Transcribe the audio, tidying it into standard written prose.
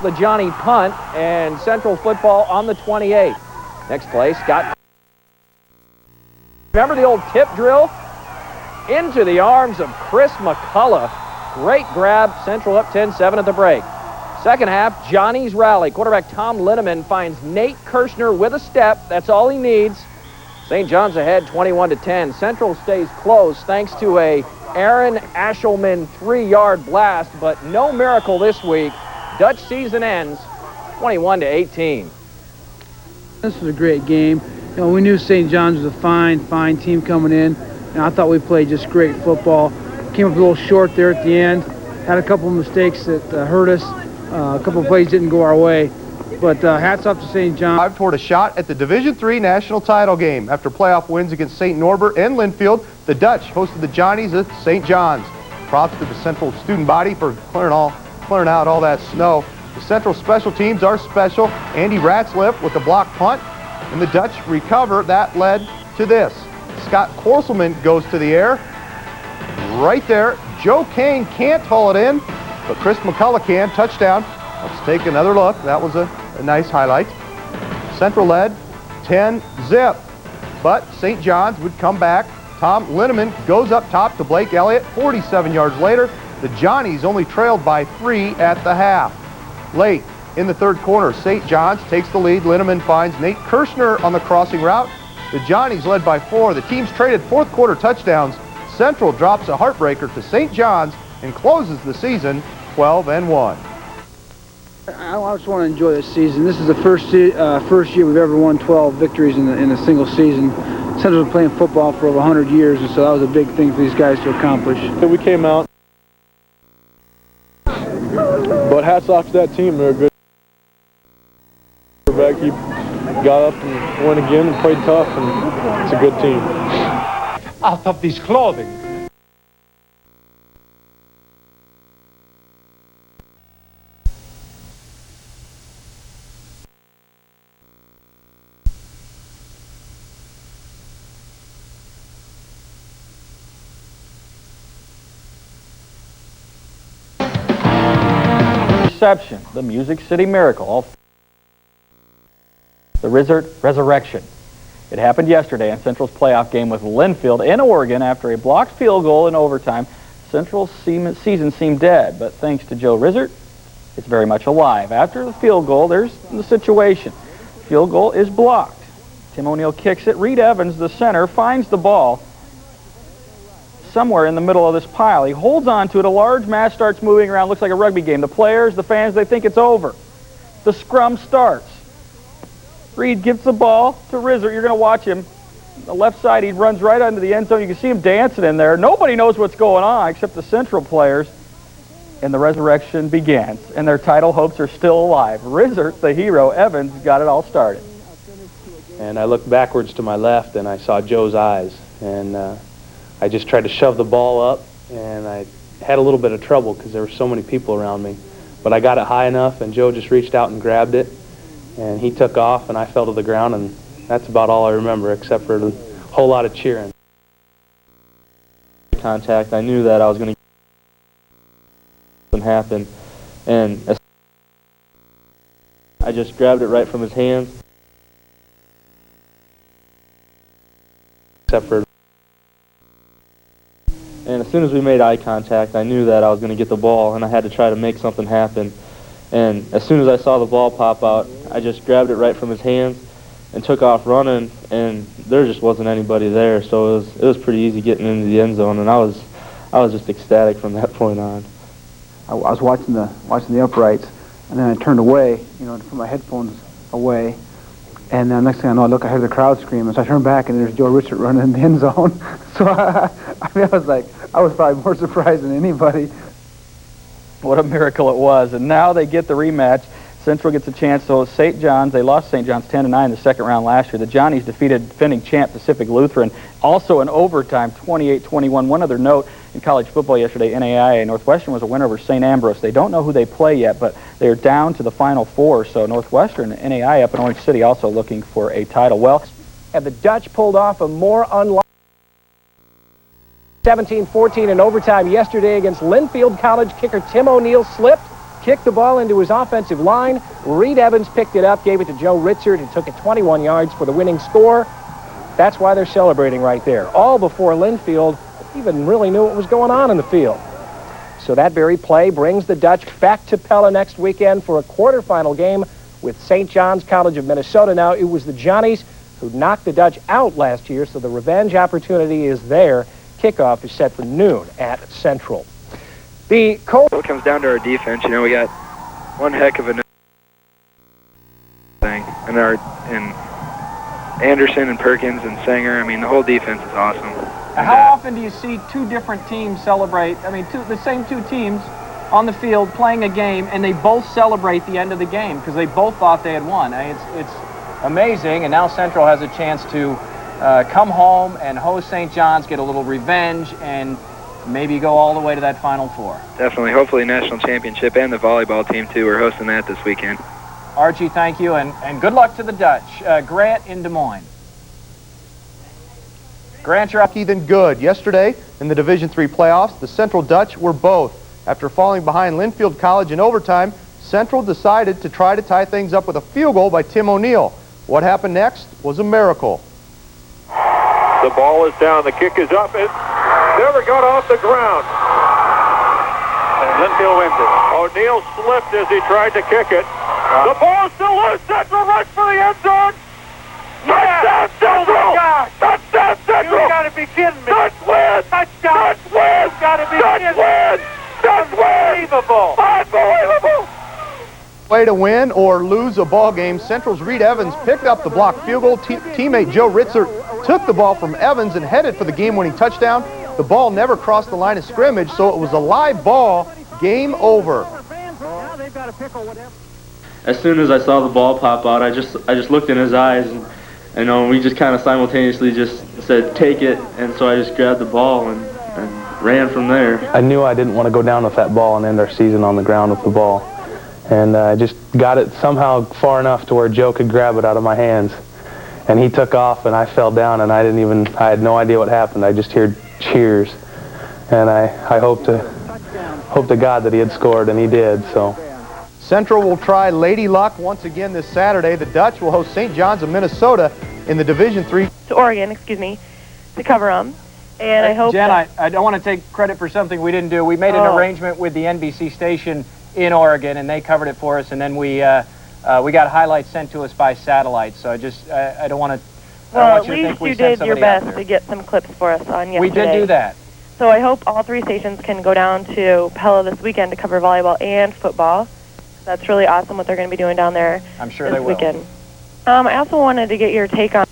The Johnny punt, and Central football on the 28. Next play, Scott. Remember the old tip drill? Into the arms of Chris McCullough. Great grab. Central up 10-7 at the break. Second half, Johnny's rally. Quarterback Tom Linneman finds Nate Kirshner with a step. That's all he needs. St. John's ahead 21-10. Central stays close thanks to a Aaron Ashelman 3-yard blast, but no miracle this week. Dutch season ends 21-18. This was a great game. You know, we knew St. John's was a fine team coming in, and I thought we played just great football. Came up a little short there at the end. Had a couple of mistakes that hurt us. A couple of plays didn't go our way. But hats off to St. John's. Toward a shot at the Division III national title game. After playoff wins against St. Norbert and Linfield, the Dutch hosted the Johnnies at St. John's. Props to the Central student body for clearing out all that snow. The Central special teams are special. Andy Ratzliff with the block punt, and the Dutch recover. That led to this. Scott Korselman goes to the air. Right there. Joe Kane can't haul it in, but Chris McCullough can. Touchdown. Let's take another look. That was a nice highlight. Central led 10-zip, but St. John's would come back. Tom Linneman goes up top to Blake Elliott. 47 yards later, the Johnnies only trailed by 3 at the half. Late in the third quarter, St. John's takes the lead. Linneman finds Nate Kirshner on the crossing route. The Johnnies led by 4. The teams traded fourth quarter touchdowns. Central drops a heartbreaker to St. John's and closes the season 12-1. I just want to enjoy this season. This is the first year we've ever won 12 victories in a single season. Central's been playing football for over 100 years, and so that was a big thing for these guys to accomplish. We came out, but hats off to that team. They're a good quarterback. He got up and went again and played tough, and it's a good team. Out of this clothing. Reception, the Music City Miracle, the Resurrection. It happened yesterday in Central's playoff game with Linfield in Oregon after a blocked field goal in overtime. Central's season seemed dead, but thanks to Joe Rizzert, it's very much alive. After the field goal, there's the situation. Field goal is blocked. Tim O'Neill kicks it. Reed Evans, the center, finds the ball somewhere in the middle of this pile. He holds on to it. A large mass starts moving around. Looks like a rugby game. The players, the fans, they think it's over. The scrum starts. Reed gives the ball to Rizzert. You're going to watch him. The left side, he runs right under the end zone. You can see him dancing in there. Nobody knows what's going on except the Central players. And the resurrection begins. And their title hopes are still alive. Rizzert, the hero, Evans, got it all started. And I looked backwards to my left, and I saw Joe's eyes. And I just tried to shove the ball up, and I had a little bit of trouble because there were so many people around me. But I got it high enough, and Joe just reached out and grabbed it, and he took off, and I fell to the ground, and that's about all I remember, except for a whole lot of cheering. Contact, I knew that I was going to happen, and I just grabbed it right from his hands, except for. And as soon as we made eye contact, I knew that I was going to get the ball, and I had to try to make something happen. And as soon as I saw the ball pop out, I just grabbed it right from his hands and took off running, and there just wasn't anybody there, so it was pretty easy getting into the end zone, and I was just ecstatic from that point on. I was watching the uprights, and then I turned away, put my headphones away. And next thing I know, I heard the crowd screaming. So I turned back, and there's Joe Richard running in the end zone. So I was probably more surprised than anybody. What a miracle it was. And now they get the rematch. Central gets a chance. So St. John's, they lost St. John's 10-9 in the second round last year. The Johnnies defeated defending champ Pacific Lutheran, also in overtime, 28-21. One other note, in college football yesterday, NAIA, Northwestern was a winner over St. Ambrose. They don't know who they play yet, but they're down to the Final Four. So Northwestern and NAIA up in Orange City also looking for a title. Well, and the Dutch pulled off a more unlikely 17-14 in overtime yesterday against Linfield College. Kicker Tim O'Neill slipped kicked the ball into his offensive line. Reed Evans picked it up, gave it to Joe Ritzert, and took it 21 yards for the winning score. That's why they're celebrating right there, all before Linfield even really knew what was going on in the field. So that very play brings the Dutch back to Pella next weekend for a quarterfinal game with St. John's College of Minnesota. Now, it was the Johnnies who knocked the Dutch out last year, so the revenge opportunity is there. Kickoff is set for noon at Central. The Colts... It comes down to our defense. You know, we got one heck of a thing. And Anderson and Perkins and Sanger, I mean, the whole defense is awesome. How often do you see two different teams celebrate, the same two teams on the field playing a game, and they both celebrate the end of the game because they both thought they had won? It's amazing, and now Central has a chance to come home and host St. John's, get a little revenge, and maybe go all the way to that Final Four. Definitely. Hopefully national championship, and the volleyball team, too. We're hosting that this weekend. Archie, thank you, and good luck to the Dutch. Grant in Des Moines. Grant, you're up. Than good. Yesterday, in the Division III playoffs, the Central Dutch were both. After falling behind Linfield College in overtime, Central decided to try to tie things up with a field goal by Tim O'Neill. What happened next was a miracle. The ball is down. The kick is up. It never got off the ground. And Linfield wins it. O'Neill slipped as he tried to kick it. The ball is still loose. Central rush for the end zone. Touchdown, Central! Oh my God! Touchdown, Central! You gotta be kidding me! Dutch win! Touchdown! Dutch win! You gotta be kidding me! Dutch win! Dutch win! Unbelievable! Unbelievable! Way to win or lose a ball game, Central's Reed Evans picked up the blocked field goal. Teammate Joe Ritzert took the ball from Evans and headed for the game-winning touchdown. The ball never crossed the line of scrimmage, so it was a live ball. Game over. As soon as I saw the ball pop out, I just looked in his eyes, and we just kind of simultaneously just said, take it, and so I just grabbed the ball and ran from there. I knew I didn't want to go down with that ball and end our season on the ground with the ball. And I just got it somehow far enough to where Joe could grab it out of my hands. And he took off, and I fell down, and I had no idea what happened. I just heard cheers. And I hope to God that he had scored, and he did, so. Central will try Lady Luck once again this Saturday. The Dutch will host St. John's of Minnesota in the Division III. To Oregon, to cover them. And I hope Jen, I don't want to take credit for something we didn't do. We made an arrangement with the NBC station in Oregon, and they covered it for us, and then we got highlights sent to us by satellite. So I don't want to. Well, at least you did your best to get some clips for us on yesterday. We did do that. So I hope all three stations can go down to Pella this weekend to cover volleyball and football. That's really awesome what they're going to be doing down there I'm sure this they will. weekend. I also wanted to get your take on